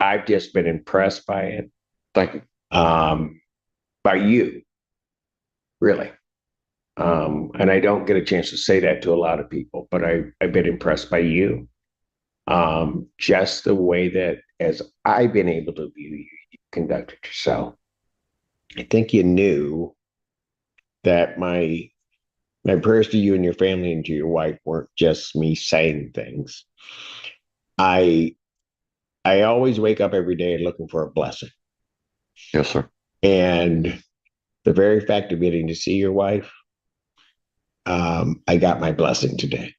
I've just been impressed by it. Thank you. By you, really. And I don't get a chance to say that to a lot of people, but I've been impressed by you. Just the way that, as I've been able to view you, you conducted yourself. I think you knew that my prayers to you and your family and to your wife weren't just me saying things. I I always wake up every day looking for a blessing. Yes, sir. And the very fact of getting to see your wife, I got my blessing today.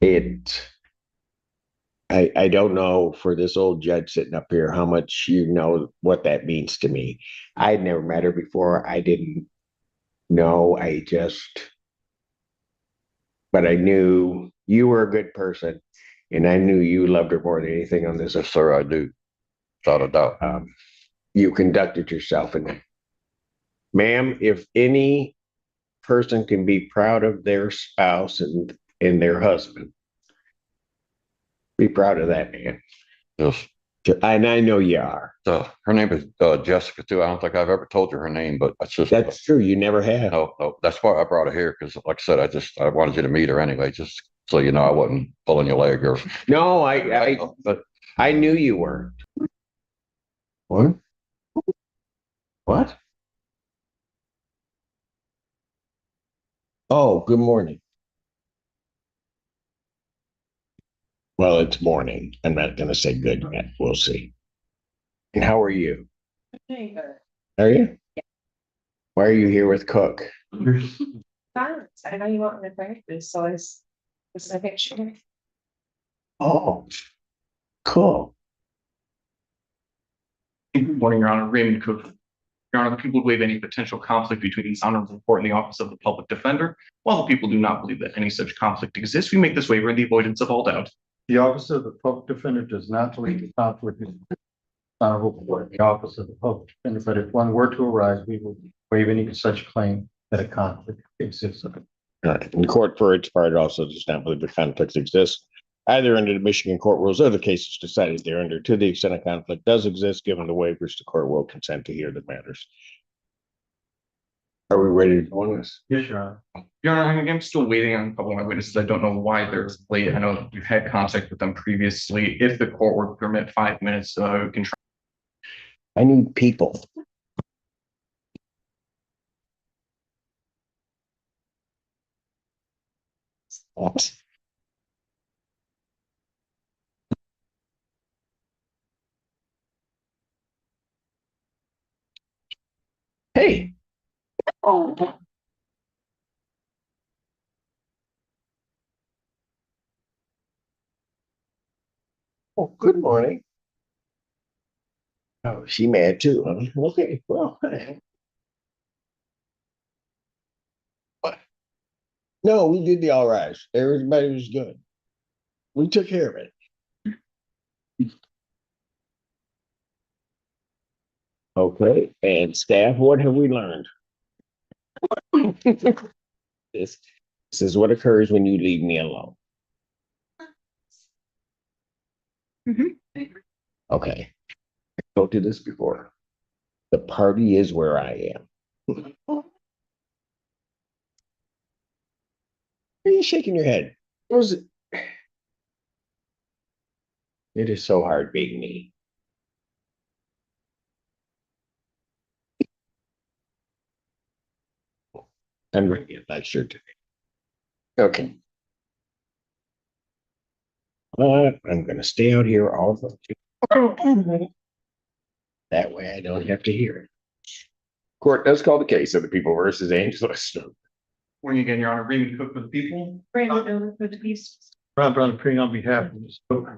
It I don't know for this old judge sitting up here how much you know what that means to me. I'd never met her before. I didn't know. But I knew you were a good person, and I knew you loved her more than anything on this. Yes, sir, I do. Without a doubt. You conducted yourself in that. Ma'am, if any person can be proud of their spouse and their husband, be proud of that man. Yes. And I know you are. Her name is Jessica too. I don't think I've ever told you her name, but that's true. You never have. No. That's why I brought her here because, like I said, I wanted you to meet her anyway, just so you know I wasn't pulling your leg or. No, I knew you weren't. What? What? Oh, good morning. Well, it's morning. I'm not going to say good yet. We'll see. And how are you? Are you? Yeah. Why are you here with Cook? I know you want me to breakfast, so it's a picture. Oh, cool. Good morning, Your Honor. Raymond Cook. Your Honor, the people believe any potential conflict between this honorable court and the Office of the Public Defender. While the people do not believe that any such conflict exists, we make this waiver in the avoidance of all doubt. The Office of the Public Defender does not believe the conflict is honorable court, the Office of the Public Defender, but if one were to arise, we will waive any such claim that a conflict exists. All right. The court, for its part, also does not believe the conflicts exist, either under the Michigan court rules or the cases decided thereunder. To the extent a conflict does exist, given the waivers, the court will consent to hear the matters. Are we ready to go on this? Yes, Your Honor. Your Honor, I'm still waiting on a couple of my witnesses. I don't know why they're late. I know you've had contact with them previously. If the court were to permit 5 minutes, we can try. I need people. What? Hey. Oh. Oh, good morning. Oh, she mad too, huh? Okay, well. What? No, we did the all right. Everybody was good. We took care of it. Okay, and staff, what have we learned? This is what occurs when you leave me alone. Okay, I told you this before. The party is where I am. Why are you shaking your head? It is so hard being me. I'm going to get lectured today. Okay. I'm going to stay out here all the time. That way I don't have to hear it. Court does call the case of the people versus Angela Stone. Morning again, Your Honor. Raymond Cook for the people. Raymond for the piece. Ron Brown appearing on behalf of Ms. Cook.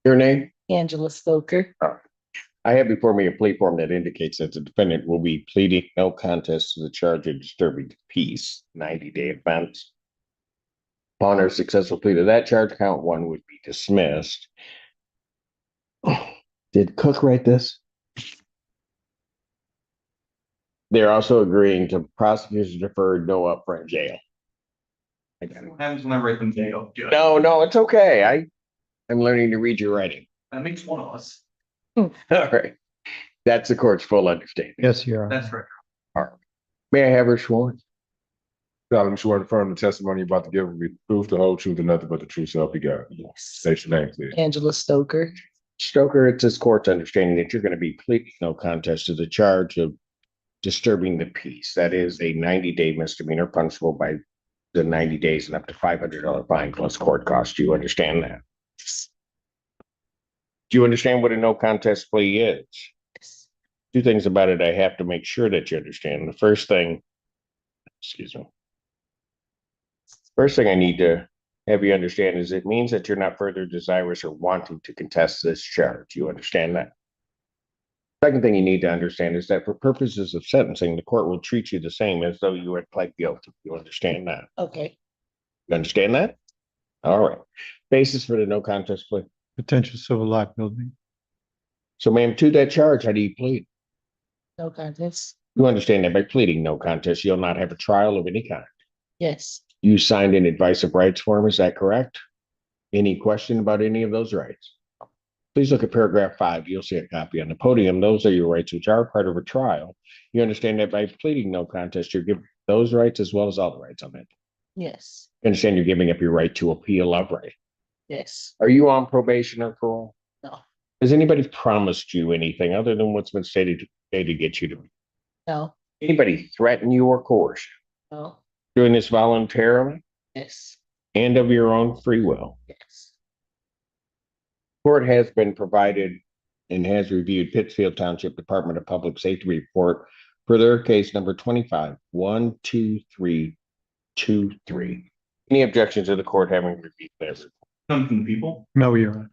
Your name? Angela Stoker. I have before me a plea form that indicates that the defendant will be pleading no contest to the charge of disturbing the peace, 90-day offense. Upon her successful plea to that charge, count one would be dismissed. Did Cook write this? They're also agreeing to prosecutors deferred no upfront jail. I got it. What happens when I write them down? Judge? No, it's okay. I'm learning to read your writing. That makes one of us. All right. That's the court's full understanding. Yes, Your Honor. That's right. May I have her sworn? solemnly sworn to affirm the testimony you're about to give will be truth, the whole truth, and nothing but the truth, so help you God. Yes. State your name, please. Angela Stoker. Stoker, it's this court's understanding that you're going to be pleading no contest to the charge of disturbing the peace. That is a 90-day misdemeanor punishable by the 90 days and up to $500 fine plus court costs. Do you understand that? Do you understand what a no contest plea is? Yes. Two things about it I have to make sure that you understand. The first thing, first thing I need to have you understand is it means that you're not further desirous or wanting to contest this charge. You understand that? Second thing you need to understand is that for purposes of sentencing, the court will treat you the same as though you had pled guilty. You understand that? Okay. You understand that? All right. Basis for the no contest plea. Potential civil liability. So, ma'am, to that charge, how do you plead? No contest. You understand that by pleading no contest, you'll not have a trial of any kind. Yes. You signed an advice of rights form, is that correct? Any question about any of those rights? Please look at paragraph 5. You'll see a copy on the podium. Those are your rights which are part of a trial. You understand that by pleading no contest, you're giving those rights as well as all the rights on it. Yes. You understand you're giving up your right to appeal of right. Yes. Are you on probation or parole? No. Has anybody promised you anything other than what's been stated today to get you to? No. Anybody threaten you or coerce you? No. Doing this voluntarily Yes. and of your own free will? Yes. Court has been provided and has reviewed Pittsfield Township Department of Public Safety report for their case number 25-12323. Any objections to the court having reviewed that report? None from the people. No, Your Honor.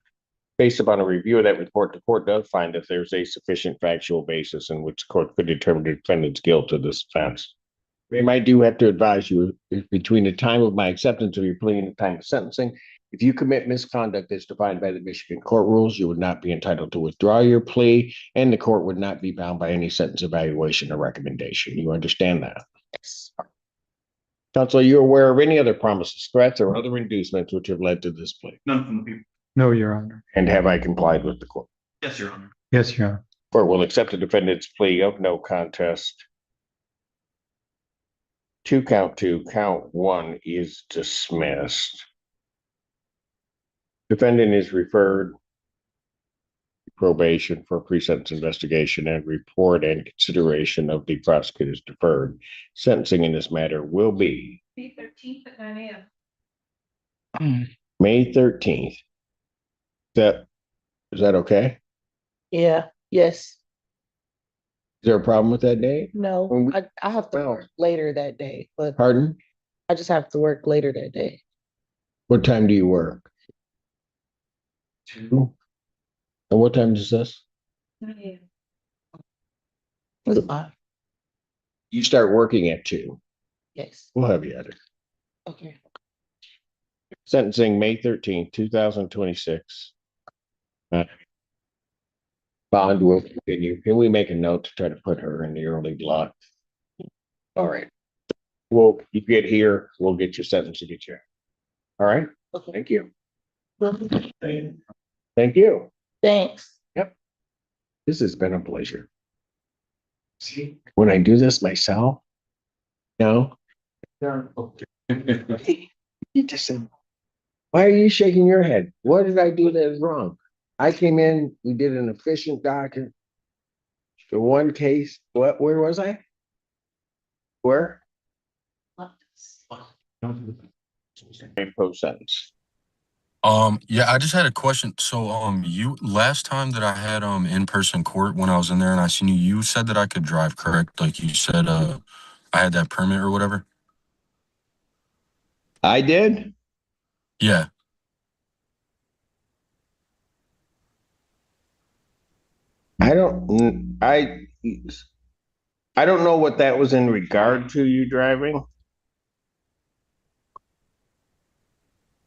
Based upon a review of that report, the court does find that there's a sufficient factual basis in which the court could determine the defendant's guilt of this offense. Ma'am, I do have to advise you, if between the time of my acceptance of your plea and the time of sentencing, if you commit misconduct as defined by the Michigan court rules, you would not be entitled to withdraw your plea, and the court would not be bound by any sentence evaluation or recommendation. You understand that? Yes. Counsel, are you aware of any other promises, threats, or other inducements which have led to this plea? None from the people. No, Your Honor. And have I complied with the court? Yes, Your Honor. Yes, Your Honor. Court will accept the defendant's plea of no contest. Count 2, count 1 is dismissed. Defendant is referred to probation for pre-sentence investigation and report and consideration of the prosecutor's deferred. Sentencing in this matter will be May 13th at 9 a.m. May 13th. Is that okay? Yeah. Yes. Is there a problem with that date? No. When we- I have to Well- work later that day, but Pardon? I just have to work later that day. What time do you work? 2. And what time is this? 9 a.m. It's fine. You start working at 2. Yes. We'll have you at it. Okay. Sentencing May 13th, 2026. Bond will continue. Can we make a note to try to put her in the early block? All right. Well, you get here, we'll get your sentence to get you. All right. Okay. Thank you. Thank you. Thanks. This has been a pleasure. See, when I do this myself, no. You just said, why are you shaking your head? What did I do that is wrong? I came in, we did an efficient docket. The one case, where was I? Where? Post sentence. Yeah, I just had a question. So, you last time that I had in-person court when I was in there and I seen you, you said that I could drive, correct? Like you said, I had that permit or whatever. I did? Yeah. I don't know what that was in regard to you driving,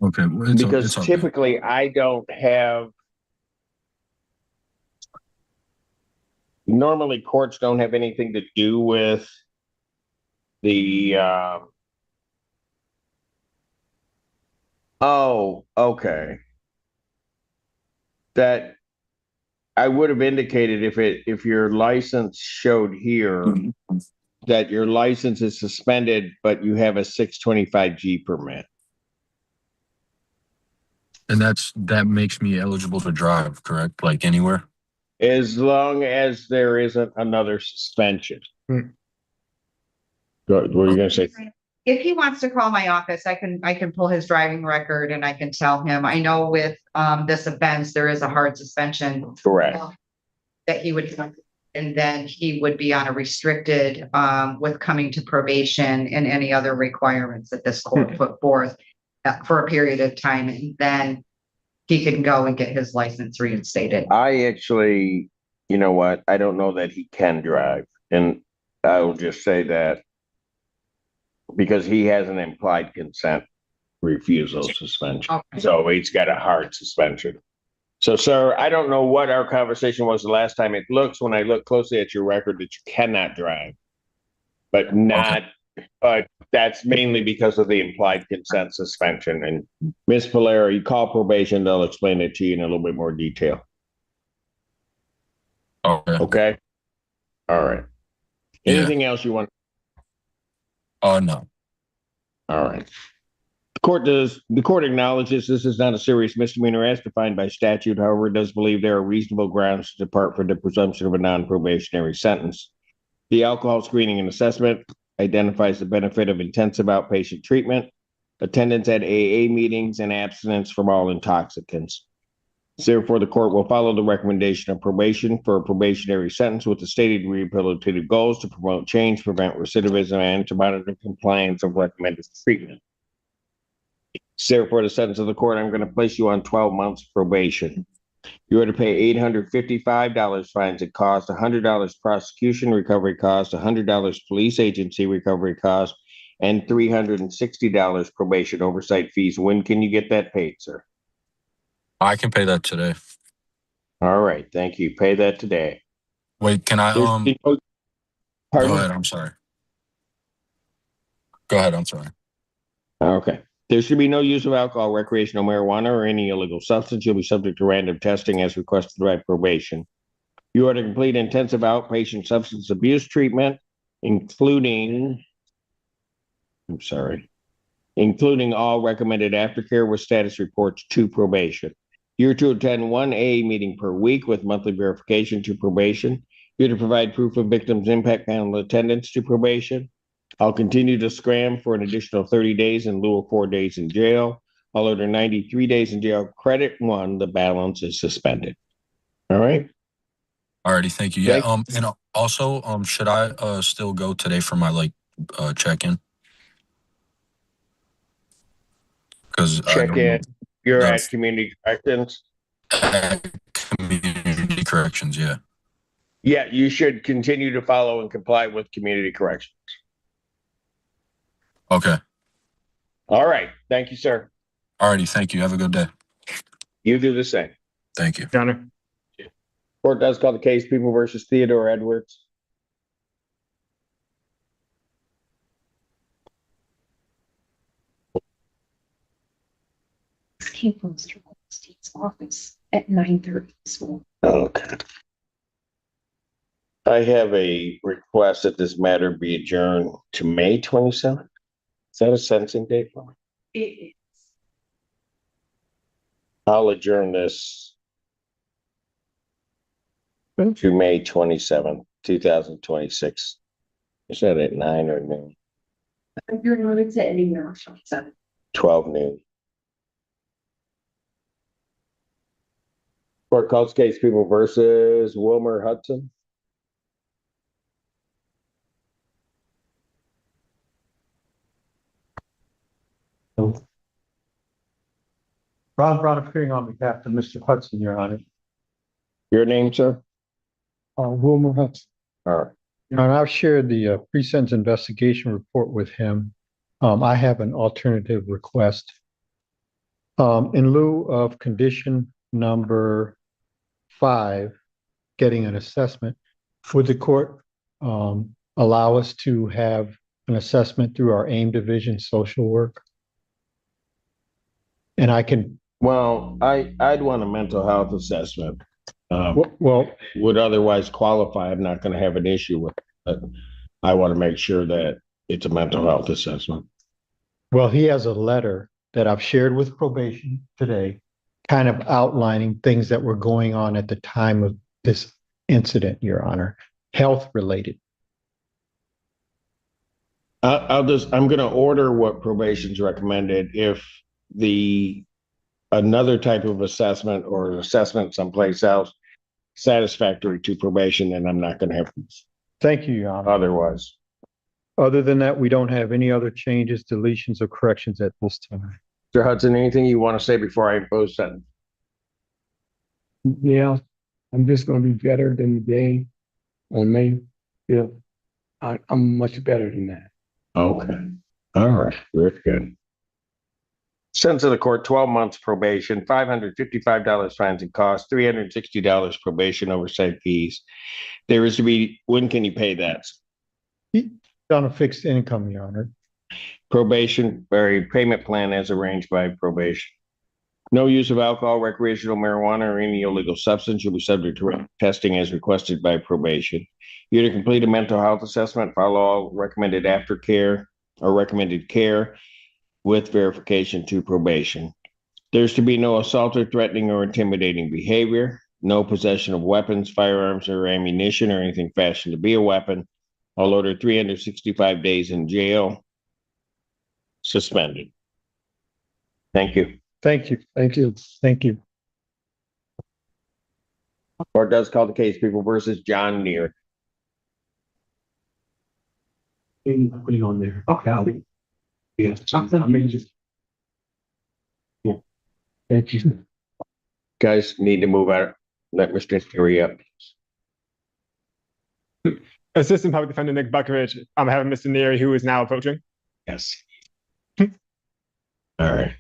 Okay. Well, because it's all good. typically I don't have. Normally courts don't have anything to do with the Oh, okay. That I would have indicated if your license showed here that your license is suspended, but you have a 625G permit. And that makes me eligible to drive, correct? Like anywhere? As long as there isn't another suspension. What were you gonna say? If he wants to call my office, I can pull his driving record and I can tell him, I know with this offense, there is a hard suspension. Correct. That he would, and then he would be on a restricted with coming to probation and any other requirements that this court put forth for a period of time, and then he can go and get his license reinstated. I actually, you know what? I don't know that he can drive. And I will just say that because he has an implied consent refusal suspension. Okay. So he's got a hard suspension. So, sir, I don't know what our conversation was the last time. It looks, when I look closely at your record, that you cannot drive. But not, but that's mainly because of the implied consent suspension. And Ms. Valera, you call probation, they'll explain it to you in a little bit more detail. Okay. Okay? All right. Yeah. Anything else you want? No. All right. The court acknowledges this is not a serious misdemeanor as defined by statute. However, it does believe there are reasonable grounds to depart from the presumption of a non-probationary sentence. The alcohol screening and assessment identifies the benefit of intensive outpatient treatment, attendance at AA meetings, and abstinence from all intoxicants. Therefore, the court will follow the recommendation of probation for a probationary sentence with the stated rehabilitative goals to promote change, prevent recidivism, and to monitor compliance of recommended treatment. Therefore, the sentence of the court, I'm going to place you on 12 months probation. You are to pay $855 fines and cost, $100 prosecution recovery cost, $100 police agency recovery cost, and $360 probation oversight fees. When can you get that paid, sir? I can pay that today. All right, thank you. Pay that today. Wait, can I Pardon? go ahead, I'm sorry. Go ahead, I'm sorry. Okay. There should be no use of alcohol, recreational marijuana, or any illegal substance. You'll be subject to random testing as requested by probation. You are to complete intensive outpatient substance abuse treatment, including all recommended aftercare with status reports to probation. You're to attend one AA meeting per week with monthly verification to probation. You're to provide proof of victims' impact panel attendance to probation. I'll continue to scram for an additional 30 days in lieu of 4 days in jail. I'll order 93 days in jail. Credit 1, the balance is suspended. All right. Alrighty, thank you. Yeah. And also, should I still go today for my check-in? Because Check in. You're at community corrections. Community corrections, yeah. Yeah, you should continue to follow and comply with community corrections. Okay. All right. Thank you, sir. Alrighty, thank you. Have a good day. You do the same. Thank you. Your Honor. Court does call the case People versus Theodore Edwards. Came from Mr. Goldstein's office at 9:30 this morning. Okay. I have a request that this matter be adjourned to May 27th. Is that a sentencing date for me? It is. I'll adjourn this to May 27th, 2026. Is that at 9 or noon? You're limited to anywhere from 7. 12 noon. Court calls case People versus Wilmer Hudson. Ron Brown appearing on behalf of Mr. Hudson, Your Honor. Your name, sir? Wilmer Hudson. All right. Your Honor, I've shared the pre-sentence investigation report with him. I have an alternative request. In lieu of condition number 5, getting an assessment, would the court allow us to have an assessment through our AIM division social work? And I can, Well, I'd want a mental health assessment. well, Would otherwise qualify. I'm not going to have an issue with it. But I want to make sure that it's a mental health assessment. well, he has a letter that I've shared with probation today, kind of outlining things that were going on at the time of this incident, Your Honor, health related. I'm going to order what probation's recommended. If another type of assessment or an assessment someplace else satisfactory to probation, then I'm not going to have Thank you, Your Honor. otherwise. Other than that, we don't have any other changes, deletions, or corrections at this time. Mr. Hudson, anything you want to say before I impose sentence? Yeah, I'm just gonna be better than the day on May 5th. I'm much better than that. Okay. All right. Very good. Sentence of the court, 12 months probation, $555 fines and costs, $360 probation oversight fees. There is to be, when can you pay that? On a fixed income, Your Honor. Probation or a payment plan as arranged by probation. No use of alcohol, recreational marijuana, or any illegal substance will be subject to testing as requested by probation. You're to complete a mental health assessment, follow all recommended aftercare or recommended care with verification to probation. There's to be no assault or threatening or intimidating behavior, no possession of weapons, firearms, or ammunition, or anything fashioned to be a weapon. I'll order 365 days in jail. Suspended. Thank you. Thank you. Thank you. Thank you. Court does call the case People versus John Neer. Put it on there. Okay. Yeah. I mean, just. Yeah. Thank you. Guys need to move out. Let Mr. Hurry up. Assistant Public Defender Nick Buckovich, I'm having Mr. Neary, who is now approaching. Yes. All right.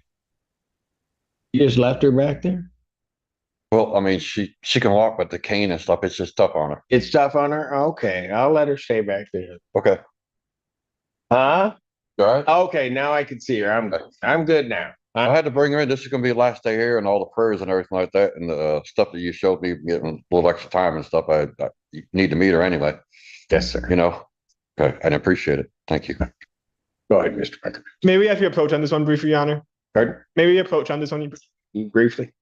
You just left her back there? Well, I mean, she can walk with the cane and stuff. It's just tough on her. It's tough on her? Okay, I'll let her stay back there. Okay. Huh? All right. Okay, now I can see her. I'm good now. I had to bring her in. This is going to be the last day here and all the prayers and everything like that. And the stuff that you showed me, getting a little extra time and stuff. I need to meet her anyway. Yes, sir. You know, okay. I appreciate it. Thank you. Go ahead, Mr. Becker. May we have you approach on this one briefly, Your Honor? Pardon? May we approach on this one? Briefly?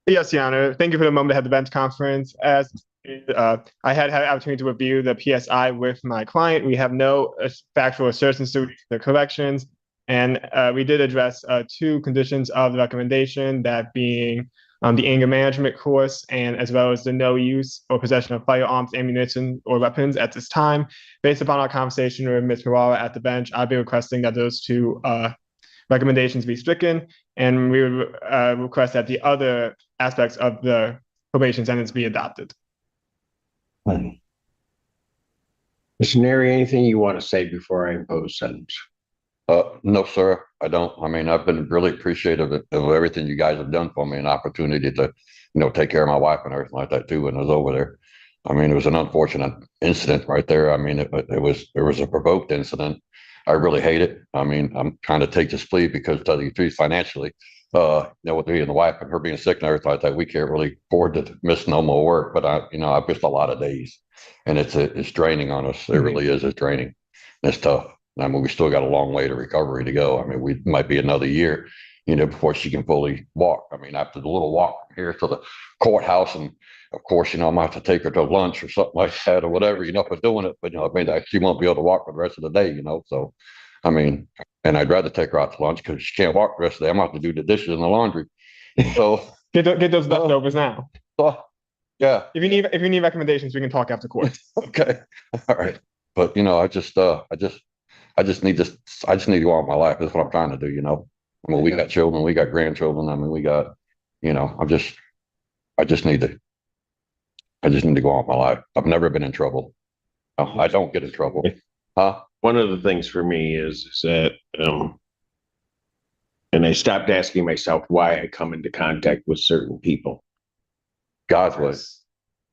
Yes, Your Honor. Thank you for the moment to have the bench conference. As I had the opportunity to review the PSI with my client. We have no factual assertions to the corrections. And we did address two conditions of the recommendation, that being the anger management course, and as well as the no use or possession of firearms, ammunition, or weapons at this time. Based upon our conversation with Ms. Ferrara at the bench, I'd be requesting that those two recommendations be stricken, and we would request that the other aspects of the probation sentence be adopted. Mr. Neri, anything you want to say before I impose sentence? No, sir, I don't. I mean, I've been really appreciative of everything you guys have done for me, an opportunity to, take care of my wife and everything like that too. When I was over there, I mean, it was an unfortunate incident right there. I mean, it was a provoked incident. I really hate it. I mean, I'm trying to take this plea because, to tell you the truth, financially, with me and the wife and her being sick and everything like that, we can't really afford to miss no more work. But I've missed a lot of days, and it's draining on us. It really is. It's draining. And it's tough. I mean, we still got a long way to recovery to go. I mean, we might be another year, before she can fully walk. I mean, after the little walk from here to the courthouse, and of course, I might have to take her to lunch or something like that or whatever, for doing it. But, I mean, she won't be able to walk for the rest of the day, So, I mean, and I'd rather take her out to lunch because she can't walk the rest of the day. I'm going to have to do the dishes and the laundry. So Get those leftovers now. Yeah. If you need recommendations, we can talk after court. Okay. All right. But, I just need to go on with my life. That's what I'm trying to do, I mean, we got children, we got grandchildren. I mean, we got, I just need to go on with my life. I've never been in trouble. I don't get in trouble. Huh? One of the things for me is that, and I stopped asking myself why I come into contact with certain people. God's way.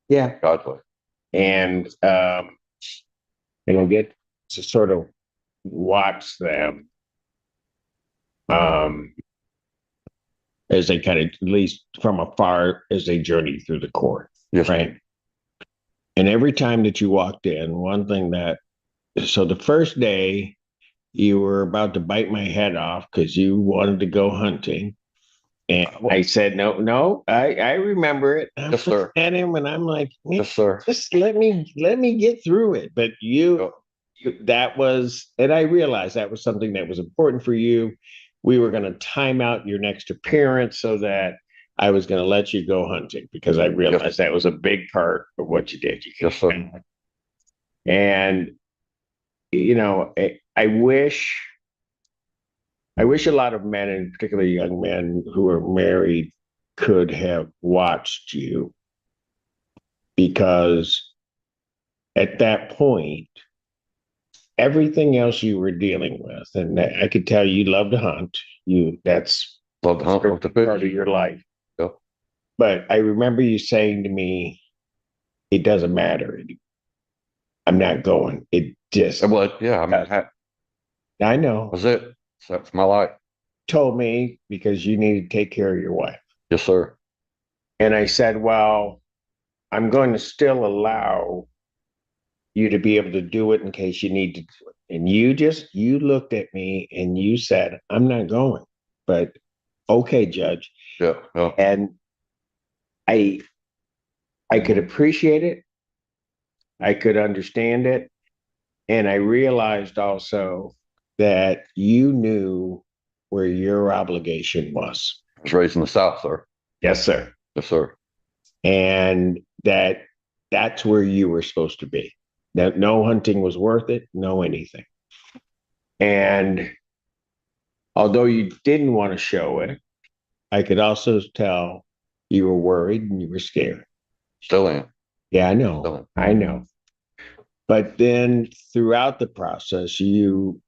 Yeah. God's way. And I get to sort of watch them as they kind of, at least from afar, as they journey through the court, Yes, right? And every time that you walked in, one thing that, so the first day you were about to bite my head off because you wanted to go hunting. And I said, no, I remember it. I'm Yes, sir. looking at him and I'm like, man, yes, sir. just let me get through it. But that was, and I realized that was something that was important for you. We were going to time out your next appearance so that I was going to let you go hunting because I realized that was a big part of what you did. Yes, sir. And, you know, I wish a lot of men, and particularly young men who are married, could have watched you, because at that point, everything else you were dealing with, and I could tell you love to hunt. That's Love to hunt with the part fish. of your life. Yep. But I remember you saying to me, "It doesn't matter. I'm not going." It just, Well, yeah, I mean, that I know, was it. So that's my life. told me because you need to take care of your wife. Yes, sir. And I said, well, I'm going to still allow you to be able to do it in case you need to do it. And you looked at me and you said, I'm not going, but okay, Judge. Yeah. Yeah. And I could appreciate it. I could understand it. And I realized also that you knew where your obligation was. I was raised in the South, sir. Yes, sir. Yes, sir. And that's where you were supposed to be. That no hunting was worth it, no anything. And although you didn't want to show it, I could also tell you were worried and you were scared. Still am. Yeah, I Still know. am. I know. But then throughout the process, you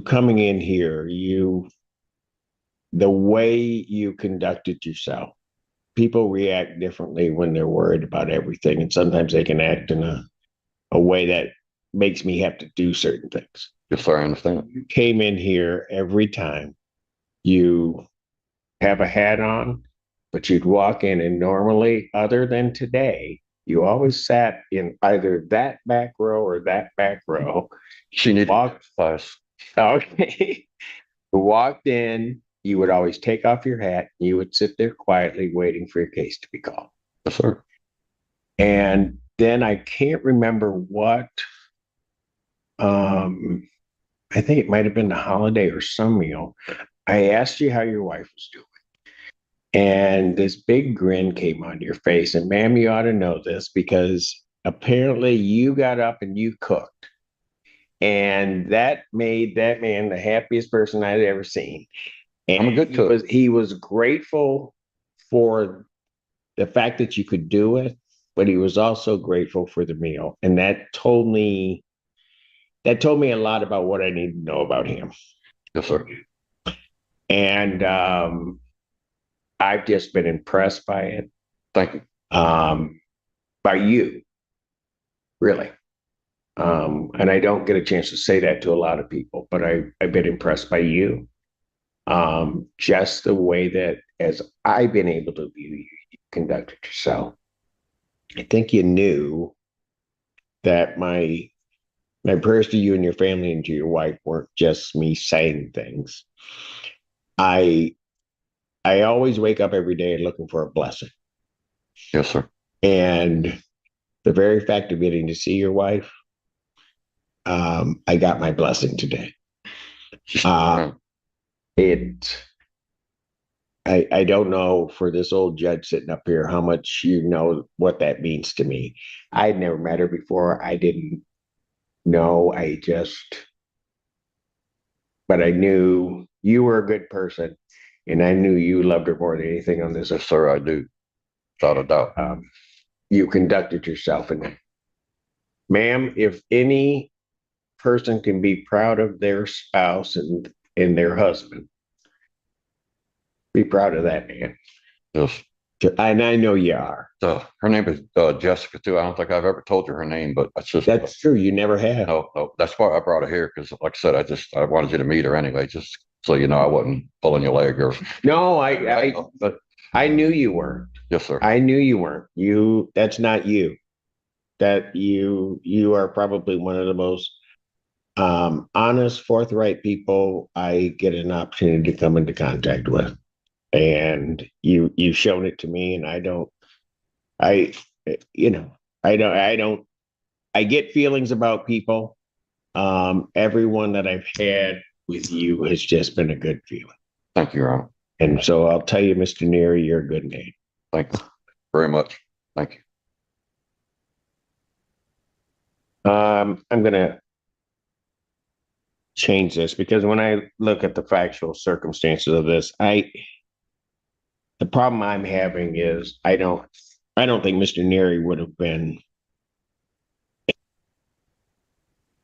coming in here, the way you conducted yourself, people react differently when they're worried about everything. And sometimes they can act in a way that makes me have to do certain things. Yes, sir. I understand. You came in here every time. You have a hat on, but you'd walk in, and normally, other than today, you always sat in either that back row or that back row. She needed exercise. Okay. You walked in, you would always take off your hat, and you would sit there quietly waiting for your case to be called. Yes, sir. And then I can't remember what, I think it might have been the holiday or some meal. I asked you how your wife was doing. And this big grin came on your face. And ma'am, you ought to know this because apparently you got up and you cooked. And that made that man the happiest person I'd ever seen. And I'm a good cook. He was grateful for the fact that you could do it, but he was also grateful for the meal. And that told me a lot about what I need to know about him. Yes, sir. And I've just been impressed by it. Thank you. By you, really. And I don't get a chance to say that to a lot of people, but I've been impressed by you. Just the way that, as I've been able to view you, you conducted yourself. I think you knew that my prayers to you and your family and to your wife weren't just me saying things. I always wake up every day looking for a blessing. Yes, sir. And the very fact of getting to see your wife, I got my blessing today. I don't know, for this old judge sitting up here, how much you know what that means to me. I'd never met her before. I didn't know. But I knew you were a good person, and I knew you loved her more than anything on this earth. Yes, sir, I do. Without a doubt. You conducted yourself in that. Ma'am, if any person can be proud of their spouse and their husband, be proud of that man. Yes. And I know you are. Her name is Jessica too. I don't think I've ever told you her name, but that's true. You never have. No. That's why I brought her here, because like I said, I wanted you to meet her anyway, just So, I wasn't pulling your leg or. No, I knew you weren't. Yes, sir. I knew you weren't. That's not you. That you are probably one of the most honest, forthright people I get an opportunity to come into contact with. And you've shown it to me, and I get feelings about people. Everyone that I've had with you has just been a good feeling. Thank you, Your Honor. And so I'll tell you, Mr. Neary, you're a good man. Thank you very much. Thank you. I'm gonna change this because when I look at the factual circumstances of this, the problem I'm having is I don't think Mr. Neary would have been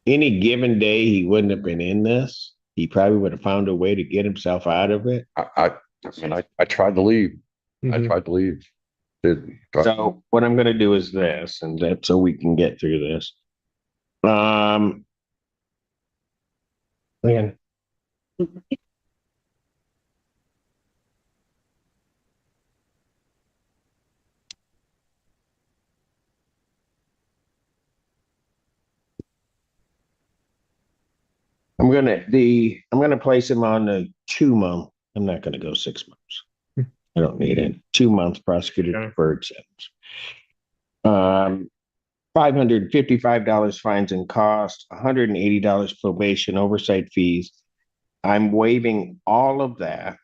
any given day he wouldn't have been in this. He probably would have found a way to get himself out of it. I tried to leave. I tried to leave. So what I'm going to do is this, and that's so we can get through this. Man. I'm gonna place him on the 2 month. I'm not gonna go 6 months. I don't need it. 2 months prosecutor deferred sentence. $555 fines and costs, $180 probation, oversight fees. I'm waiving all of that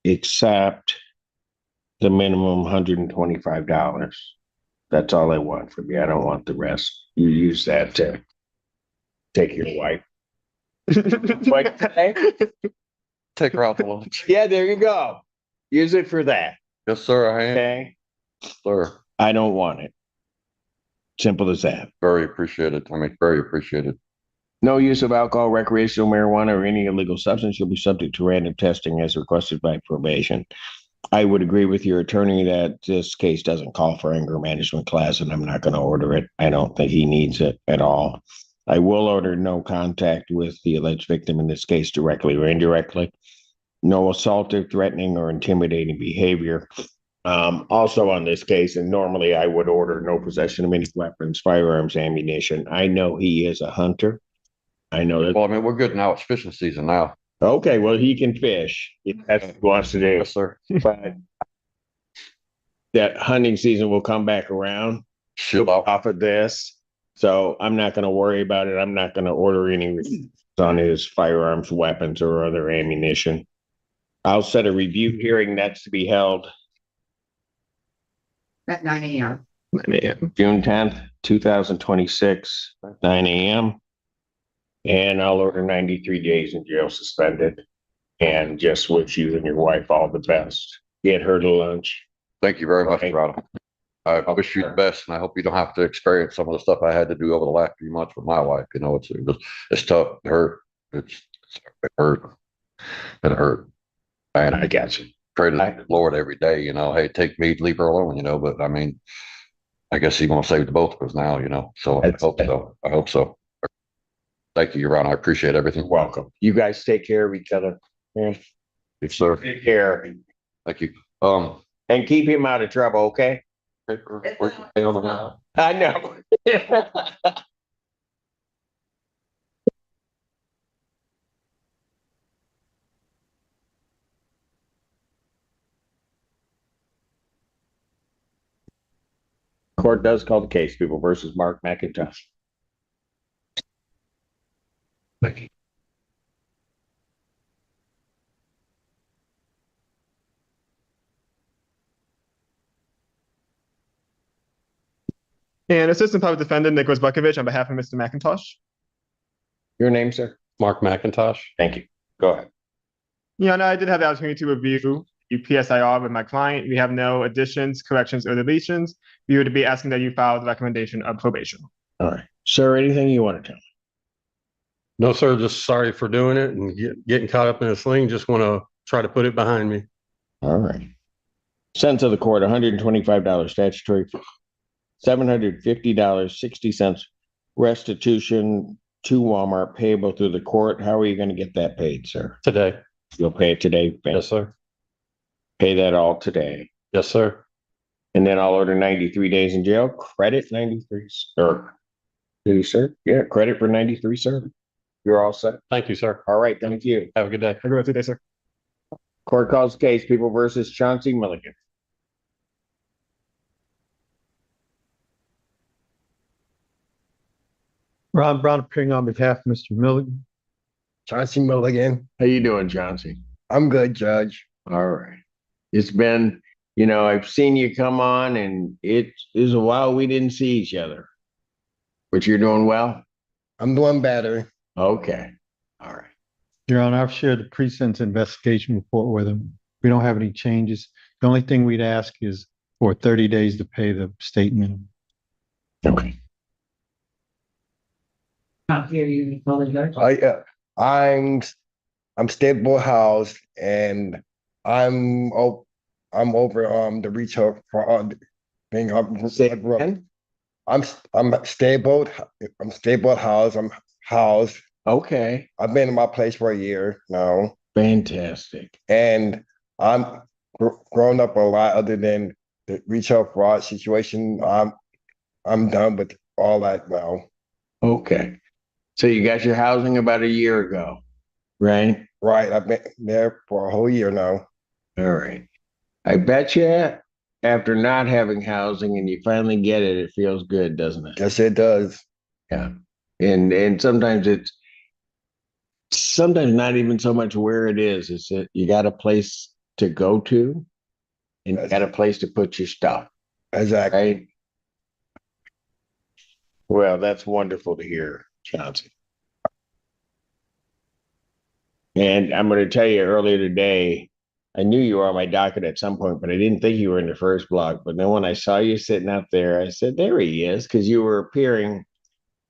except the minimum $125. That's all I want from you. I don't want the rest. You use that to take your wife. What? Take her out to lunch. Yeah, there you go. Use it for that. Yes, sir. I am. Okay. Sir. I don't want it. Simple as that. Very appreciated. Very appreciated. No use of alcohol, recreational marijuana, or any illegal substance. You'll be subject to random testing as requested by probation. I would agree with your attorney that this case doesn't call for anger management class, and I'm not going to order it. I don't think he needs it at all. I will order no contact with the alleged victim in this case, directly or indirectly. No assaultive, threatening, or intimidating behavior. Also on this case, and normally I would order no possession of any weapons, firearms, ammunition. I know he is a hunter. I know that. Well, we're good now. It's fishing season now. Okay, well, he can fish if that's what he wants to do. Yes, sir. But that hunting season will come back around. Shut up. Off of this. So I'm not going to worry about it. I'm not going to order any on his firearms, weapons, or other ammunition. I'll set a review hearing that's to be held At 9 a.m. June 10th, 2026, 9 a.m. And I'll order 93 days in jail suspended and just wish you and your wife all the best. Get her to lunch. Thank you very much, brother. I wish you the best, and I hope you don't have to experience some of the stuff I had to do over the last few months with my wife. It's tough. It hurt. It hurt. It hurt. And I got you. Pray to the Lord every day, hey, take me, leave her alone, but I guess he's going to save the both of us now, so I hope so. I hope so. Thank you, Your Honor. I appreciate everything. You're welcome. You guys take care of each other. Yeah. Yes, sir. Take care. Thank you. And keep him out of trouble, okay? I know. Court does call the case, people versus Mark McIntosh. Thank you. And Assistant Public Defendant Nicholas Bukovich on behalf of Mr. McIntosh. Your name, sir? Mark McIntosh. Thank you. Go ahead. Yeah, no, I did have the opportunity to review PSIR with my client. We have no additions, corrections, or deletions. We would be asking that you file the recommendation of probation. All right. Sir, anything you want to tell me? No, sir, just sorry for doing it and getting caught up in a sling. Just want to try to put it behind me. All right. Sentence of the court, $125 statutory, $750.60 restitution to Walmart payable through the court. How are you going to get that paid, sir? Today. You'll pay it today, Ben? Yes, sir. Pay that all today. Yes, sir. And then I'll order 93 days in jail, credit 93, or do you, sir? Yeah, credit for 93, sir. You're all set. Thank you, sir. All right, thank you. Have a good day. Have a good rest of your day, sir. Court calls the case, People versus Chauncey Milligan. Ron Brown appearing on behalf of Mr. Milligan. Chauncey Milligan. How you doing, Chauncey? I'm good, Judge. All right. It's been, I've seen you come on and it is a while we didn't see each other. But you're doing well? I'm doing better. Okay. All right. Your Honor, I've shared the pre-sentence investigation report with him. We don't have any changes. The only thing we'd ask is for 30 days to pay the state minimum. Okay. Can't hear you, Mr. Judge. I'm stable house and I'm over the retail fraud thing. I'm stable. I'm stable house. I'm housed. Okay. I've been in my place for a year now, Fantastic. and I'm grown up a lot. Other than the retail fraud situation, I'm done with all that now. Okay. So you got your housing about a year ago, right? Right, I've been there for a whole year now. All right. I bet you after not having housing and you finally get it, it feels good, doesn't it? Yes, it does. Yeah. And sometimes it's not even so much where it is. It's that you got a place to go to and you got a place to put your stuff. Exactly. Right? Well, that's wonderful to hear, Chauncey. And I'm going to tell you earlier today, I knew you were on my docket at some point, but I didn't think you were in the first block. But then when I saw you sitting out there, I said, there he is, because you were appearing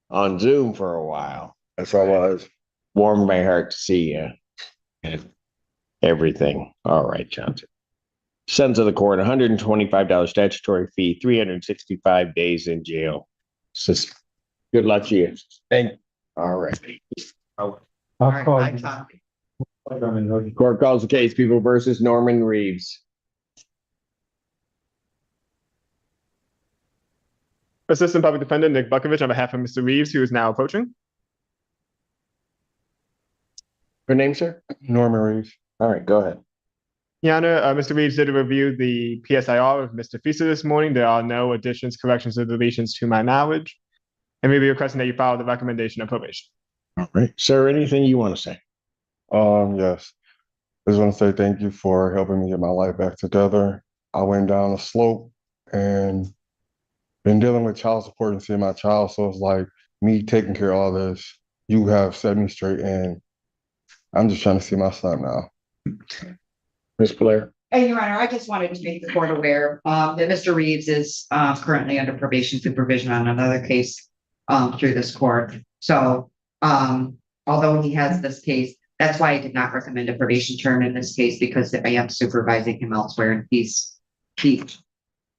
on Zoom for a while. That's all I was. Warmed my heart to see you and everything. All right, Johnson. Sentence of the court, $125 statutory fee, 365 days in jail. Good luck to you. Thank you. All right. All I'll right, call bye, you. Tom. Court calls the case, People versus Norman Reeves. Assistant Public Defendant Nick Bukovich on behalf of Mr. Reeves, who is now approaching. Her name, sir? Norman Reeves. All right, go ahead. Your Honor, Mr. Reeves did review the PSIR of Mr. Fisa this morning. There are no additions, corrections, or deletions to my knowledge. And we'll be requesting that you follow the recommendation of probation. All right. Sir, anything you want to say? Yes. I just want to say thank you for helping me get my life back together. I went down a slope and been dealing with child support and seeing my child. So it's like me taking care of all this. You have set me straight and I'm just trying to see my son now. Ms. Blair? And Your Honor, I just wanted to make the court aware that Mr. Reeves is currently under probation supervision on another case through this court. So although he has this case, that's why I did not recommend a probation term in this case, because I am supervising him elsewhere and he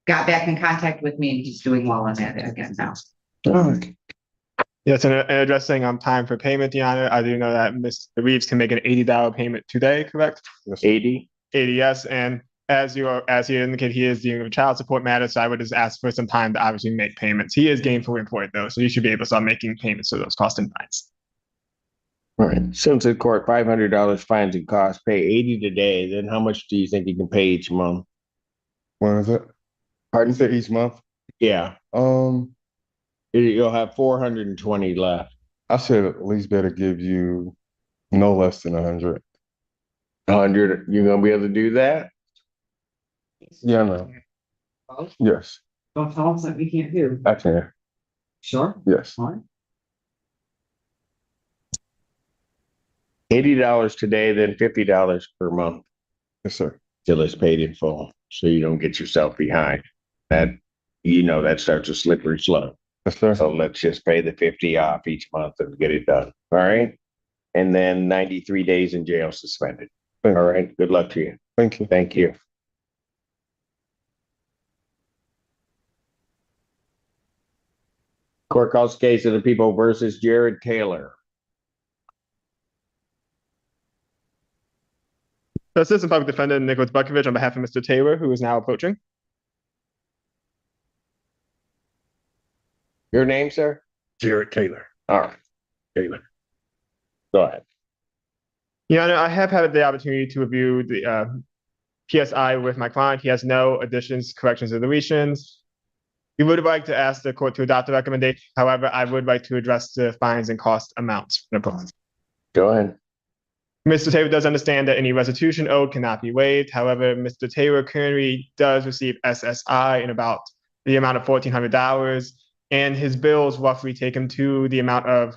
got back in contact with me and he's doing well on that again now. All right. Yes, and addressing time for payment, Your Honor, I do know that Mr. Reeves can make an $80 payment today, correct? 80? 80, yes, and as you indicated, he is dealing with child support matters, so I would just ask for some time to obviously make payments. He is gainfully employed though, so you should be able to start making payments for those costs and fines. All right. Since the court, $500 fines and costs, pay 80 today, then how much do you think you can pay each month? When is it? Pardon? You said each month? Yeah. You'll have 420 left. I should at least better give you no less than 100. 100. You gonna be able to do that? Yeah, no. Yes, Don't tell us that we can't hear. I can. Sure. Yes. Fine. $80 today, then $50 per month Yes, sir. till it's paid in full, so you don't get yourself behind. That starts a slippery slope. Yes, sir. So let's just pay the 50 off each month and get it done. All right. And then 93 days in jail suspended. All right. Good luck to you. Thank you. Thank you. Court calls case of the People versus Jared Taylor. The Assistant Public Defender Nicholas Bukovich on behalf of Mr. Taylor, who is now approaching. Your name, sir? Jared Taylor. All right. Taylor. Go ahead. Your Honor, I have had the opportunity to review the PSI with my client. He has no additions, corrections, or deletions. We would like to ask the court to adopt the recommendation. However, I would like to address the fines and cost amounts. Go ahead. Mr. Taylor does understand that any restitution owed cannot be waived. However, Mr. Taylor currently does receive SSI in about the amount of $1,400, and his bills roughly take him to the amount of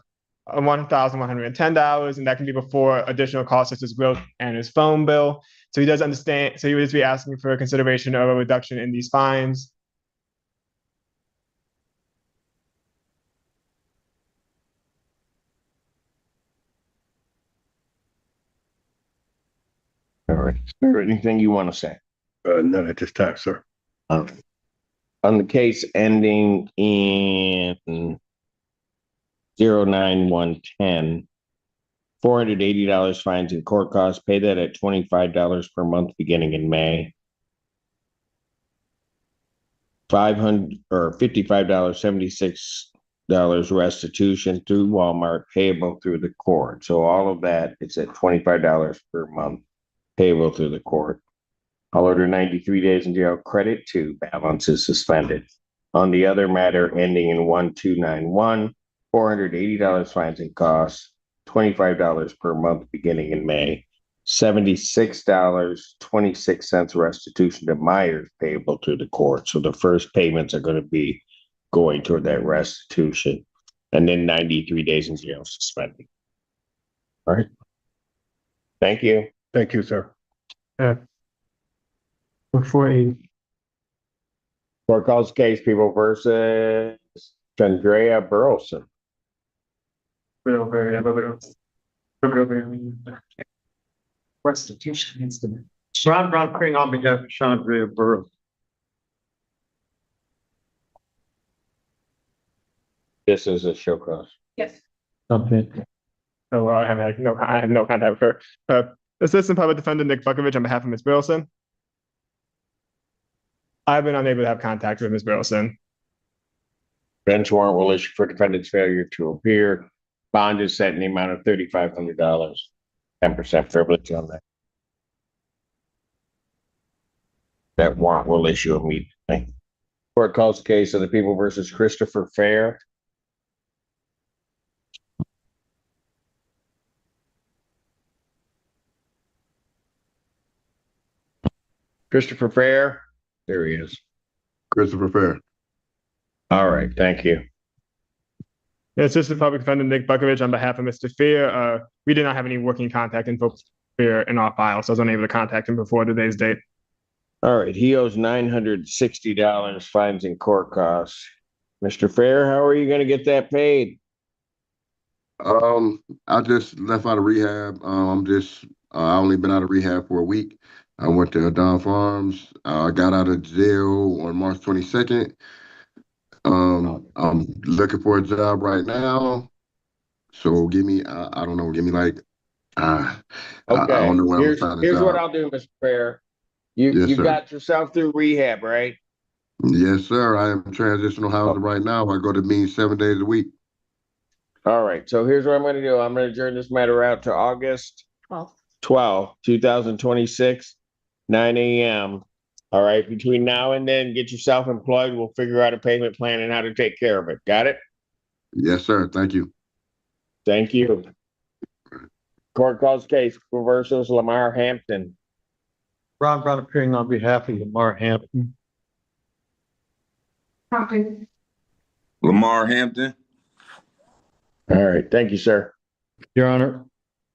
$1,110, and that can be before additional costs such as growth and his phone bill. So he does understand. So he would just be asking for a consideration of a reduction in these fines. All right. Is there anything you want to say? None at this time, sir. On the case ending in 09110, $480 fines and court costs. Pay that at $25 per month beginning in May. $55.76 restitution through Walmart payable through the court. So all of that is at $25 per month payable through the court. I'll order 93 days in jail. Credit 2, balance is suspended. On the other matter ending in 1291, $480 fines and costs, $25 per month beginning in May, $76.26 restitution to Myers payable to the court. So the first payments are going to be going toward that restitution, and then 93 days in jail suspended. All right. Thank you. Thank you, sir. Before a Court calls case People versus Andrea Burleson. Restitution instrument. Ron Brown Pring on behalf of Chandria Burrow. This is a show cause. Yes. Something. So I have no contact with her. Assistant Public Defender Nick Bukovich on behalf of Ms. Burleson. I've been unable to have contact with Ms. Burleson. Bench warrant will issue for defendant's failure to appear. Bond is set in the amount of $3,500. 10% privilege on that. That warrant will issue immediately. Court calls the case of the People versus Christopher Fair. Christopher Fair, there he is. Christopher Fair. All right, thank you. Assistant Public Defender Nick Bukovich on behalf of Mr. Fair. We did not have any working contact info for Fair in our file, so I was unable to contact him before today's date. All right, he owes $960 fines and court costs. Mr. Fair, how are you going to get that paid? I just left out of rehab. I only been out of rehab for a week. I went to Don Farms. I got out of jail on March 22nd. I'm looking for a job right now. So give me, I don't know, give me like, I don't know what here's what I'll do, Mr. Fair. You sir. got yourself through rehab, right? Yes, sir. I am transitional housing right now. I go to meetings 7 days a week. All right, so here's what I'm going to do. I'm going to adjourn this matter out to August 12th, 2026, 9 a.m. All right, between now and then, get yourself employed. We'll figure out a payment plan and how to take care of it. Got it? Yes, sir. Thank you. Thank you. Court calls case versus Lamar Hampton. Ron Brown appearing on behalf of Lamar Hampton. Lamar Hampton. All right, thank you, sir. Your Honor,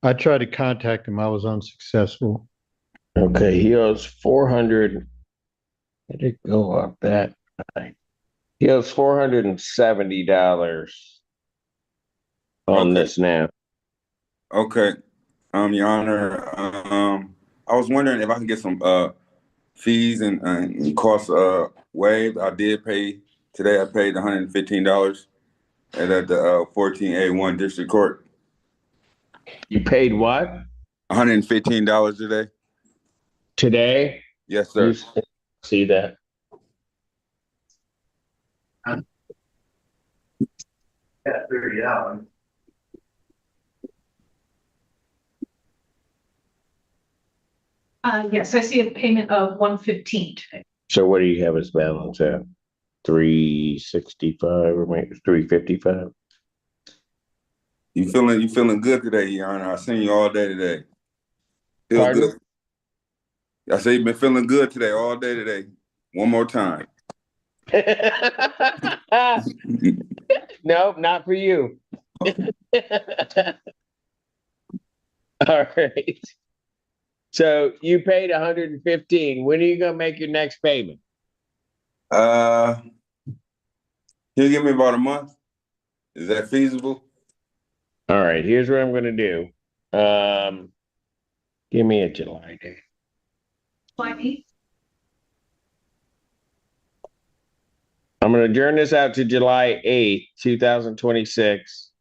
I tried to contact him. I was unsuccessful. Okay, he owes 400. Did it go up that high? He owes $470 on this now. Okay. Your Honor, I was wondering if I can get some fees and costs waived. I did pay today. I paid $115 at the 14A1 District Court. You paid what? $115 today. Today, Yes, sir. you see that? Yes, I see a payment of 115 today. So what do you have as balance at? 365 or maybe 355? You feeling good today, Your Honor? I seen you all day today. Feel Pardon? good. I say you've been feeling good today, all day today. One more time. No, not for you. All right. So you paid 115. When are you gonna make your next payment? Can you give me about a month? Is that feasible? All right, here's what I'm gonna do. Give me a July date. I'm gonna adjourn this out to July 8th, 2026.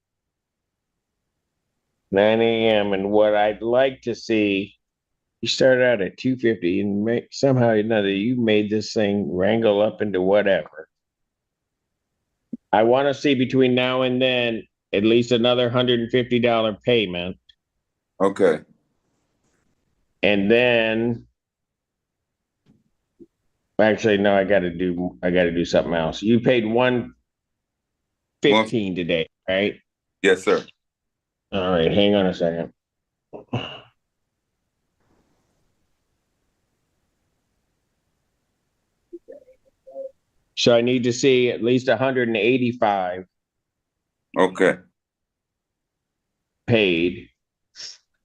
9 a.m. And what I'd like to see, you started out at 250 and somehow or another you made this thing wrangle up into whatever. I want to see between now and then at least another $150 payment. Okay. And then actually no, I gotta do something else. You paid 115 today, right? Yes, sir. All right, hang on a second. So I need to see at least 185 Okay. paid,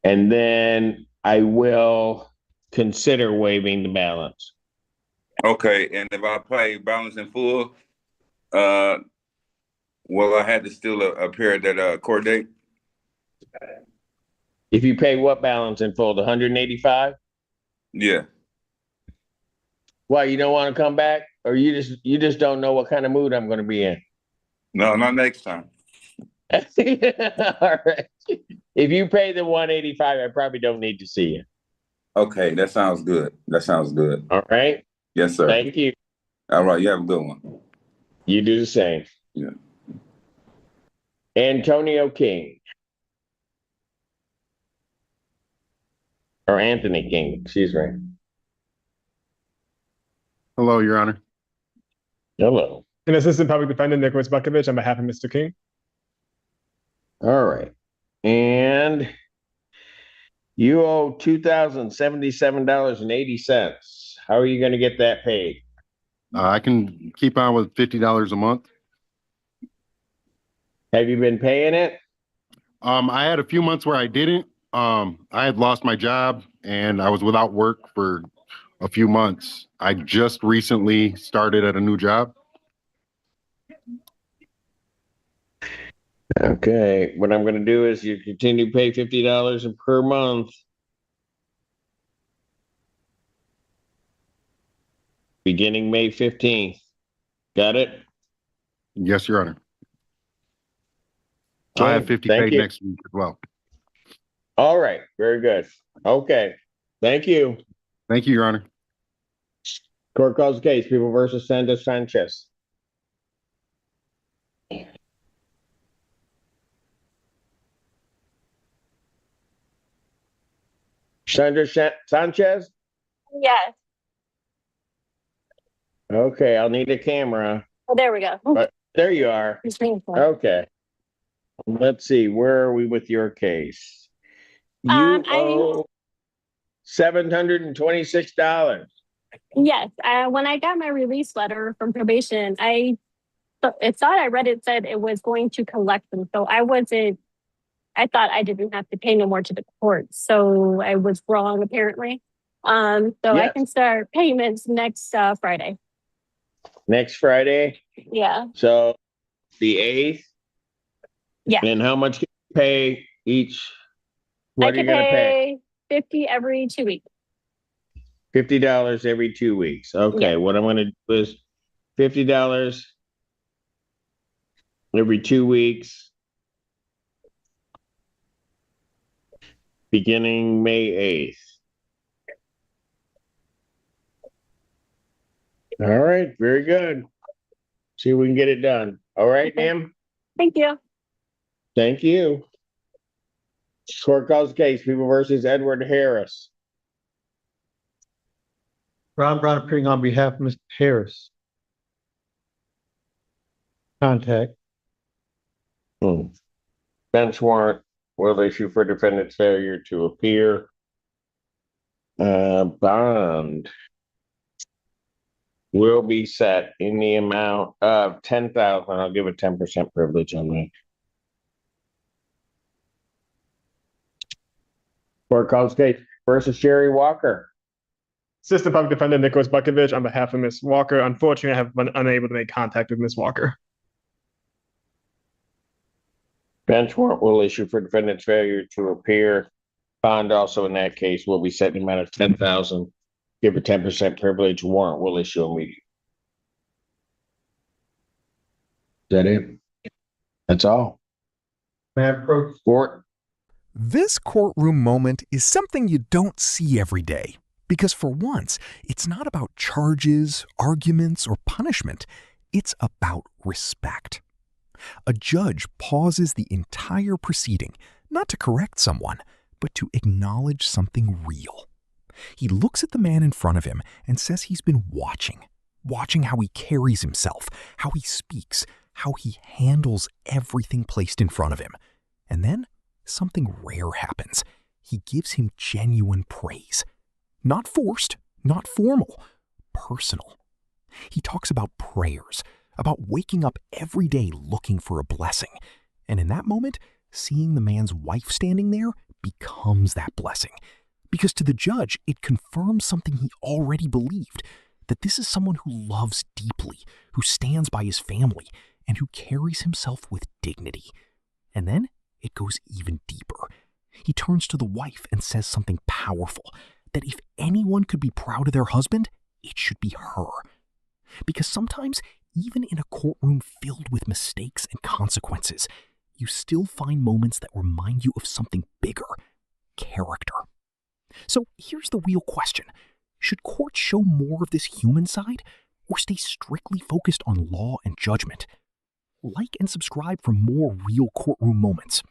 and then I will consider waiving the balance. Okay. And if I pay balance in full, will I have to still appear at that court date? If you pay what balance in full, the 185? Yeah. Why, you don't want to come back, or you just don't know what kind of mood I'm going to be in? No, not next time. All right. If you pay the 185, I probably don't need to see you. Okay, that sounds good. That sounds good. All right. Yes, sir. Thank you. All right, you have a good one. You do the same. Yeah. Antonio King. Or Anthony King, excuse me. Hello, Your Honor. Hello. And Assistant Public Defendant Nicholas Bukovich on behalf of Mr. King. All right. And you owe $2,077.80. How are you going to get that paid? I can keep on with $50 a month. Have you been paying it? I had a few months where I didn't. I had lost my job and I was without work for a few months. I just recently started at a new job. Okay. What I'm going to do is you continue to pay $50 per month. Beginning May 15th. Got it? Yes, Your Honor. Okay, I have 50 thank paid you. next week as well. All right. Very good. Okay. Thank you. Thank you, Your Honor. Court calls the case. People versus Sanders Sanchez. Sandra Sanchez? Yes. Okay, I'll need a camera. Oh, there we go. But there you are. Okay. Let's see. Where are we with your case? You owe $726. Yes. When I got my release letter from probation, I thought I read it said it was going to collect them. So I thought I didn't have to pay no more to the court. So I was wrong apparently. So I can start payments next Friday. Next Friday? Yeah. So the 8th? Yeah. And how much can you pay each? What are you going to pay? 50 every 2 weeks. $50 every 2 weeks. Okay, Yeah. what I'm going to do is $50 every 2 weeks, beginning May 8th. All right, very good. See if we can get it done. All right, Okay. ma'am? Thank you. Thank you. Court calls the case, People versus Edward Harris. Ron Brown appearing on behalf of Mr. Harris. Contact. Bench warrant will issue for defendant's failure to appear. Bond will be set in the amount of 10,000. I'll give a 10% privilege on that. Court calls case versus Sherry Walker. Assistant Public Defender Nicholas Bukovich on behalf of Ms. Walker. Unfortunately, I have been unable to make contact with Ms. Walker. Bench warrant will issue for defendant's failure to appear. Bond also in that case will be set in the amount of 10,000. Give a 10% privilege. Warrant will issue immediately. Is that it? That's all. May I approach Court. This courtroom moment is something you don't see every day. Because for once, it's not about charges, arguments, or punishment. It's about respect. A judge pauses the entire proceeding, not to correct someone, but to acknowledge something real. He looks at the man in front of him and says he's been watching how he carries himself, how he speaks, how he handles everything placed in front of him. And then something rare happens. He gives him genuine praise. Not forced, not formal, personal. He talks about prayers, about waking up every day looking for a blessing. And in that moment, seeing the man's wife standing there becomes that blessing. Because to the judge, it confirms something he already believed, that this is someone who loves deeply, who stands by his family, and who carries himself with dignity. And then it goes even deeper. He turns to the wife and says something powerful, that if anyone could be proud of their husband, it should be her. Because sometimes, even in a courtroom filled with mistakes and consequences, you still find moments that remind you of something bigger, character. So here's the real question. Should courts show more of this human side, or stay strictly focused on law and judgment? Like and subscribe for more real courtroom moments